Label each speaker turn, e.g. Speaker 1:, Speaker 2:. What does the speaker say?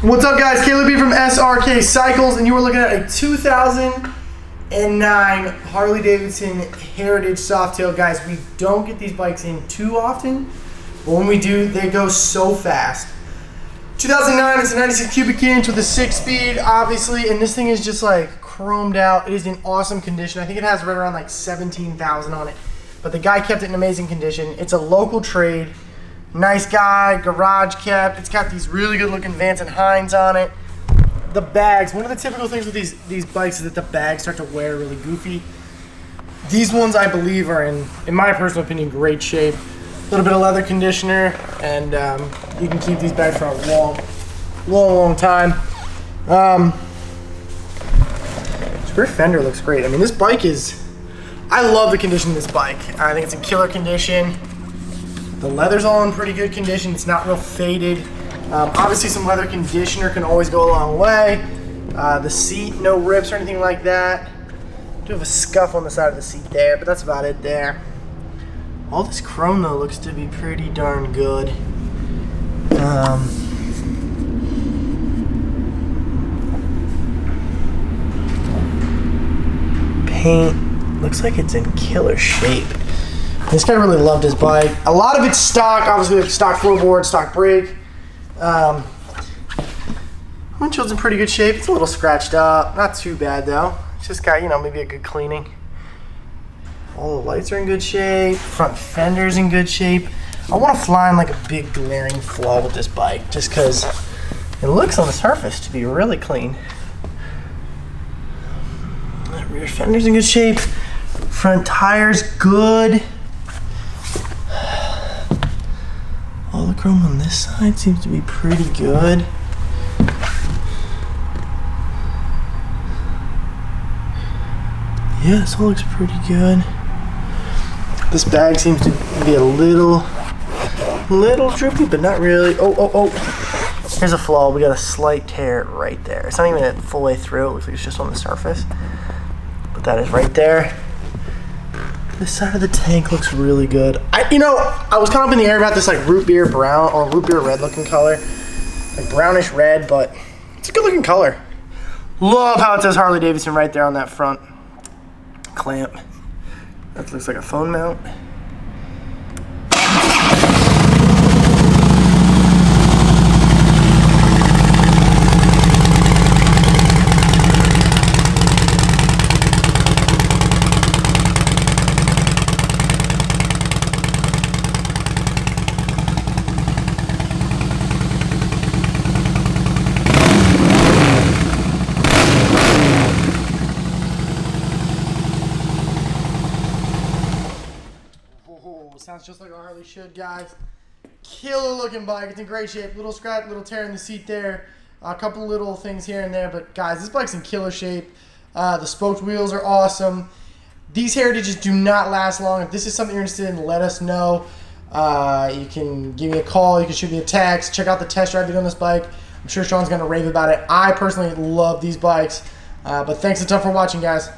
Speaker 1: What's up, guys? Caleb B from Srkcycles, and you are looking at a 2009 Harley Davidson Heritage Softail. Guys, we don't get these bikes in too often, but when we do, they go so fast. 2009, it's a 96 cubic inch with a 6-speed, obviously, and this thing is just like chromed out. It is in awesome condition. I think it has right around like 17,000 on it, but the guy kept it in amazing condition. It's a local trade. Nice guy, garage kept. It's got these really good looking Vance and Hines on it. The bags, one of the typical things with these bikes is that the bags start to wear really goofy. These ones I believe are in my personal opinion, great shape. A little bit of leather conditioner, and you can keep these bags for a long time. Rear fender looks great. I mean, this bike I love the condition of this bike. I think it's in killer condition. The leather's all in pretty good condition. It's not real faded. Obviously, some leather conditioner can always go a long way. The seat, no rips or anything like that. I do have a scuff on the side of the seat there, but that's about it there. All this chrome, though, looks to be pretty darn good. Paint looks like it's in killer shape. This guy really loved his bike. A lot of it's stock, obviously, like stock floorboard, stock brake. Windshield's in pretty good shape. It's a little scratched up, not too bad though. It's just got, maybe a good cleaning. All the lights are in good shape. Front fender's in good shape. I want to find like a big glaring flaw with this bike, just because it looks on the surface to be really clean. That rear fender's in good shape. Front tire's good. All the chrome on this side seems to be pretty good. Yeah, this all looks pretty good. This bag seems to be a little droopy, but not really. Oh. Here's a flaw. We got a slight tear right there. It's not even a full way through. It looks like it's just on the surface. But that is right there. This side of the tank looks really good. I was kind of up in the air about this like root beer brown or root beer red looking color. Like brownish red, but it's a good looking color. Love how it says Harley Davidson right there on that front clamp. That looks like a phone mount. Sounds just like a Harley should, guys. Killer looking bike. It's in great shape. Little scratch, little tear in the seat there. A couple little things here and there, but guys, this bike's in killer shape. The spoked wheels are awesome. These Heritages do not last long. If this is something you're interested in, let us know. You can give me a call. You can shoot me a text. Check out the test drive video on this bike. I'm sure Sean's going to rave about it. I personally love these bikes. But thanks a ton for watching, guys.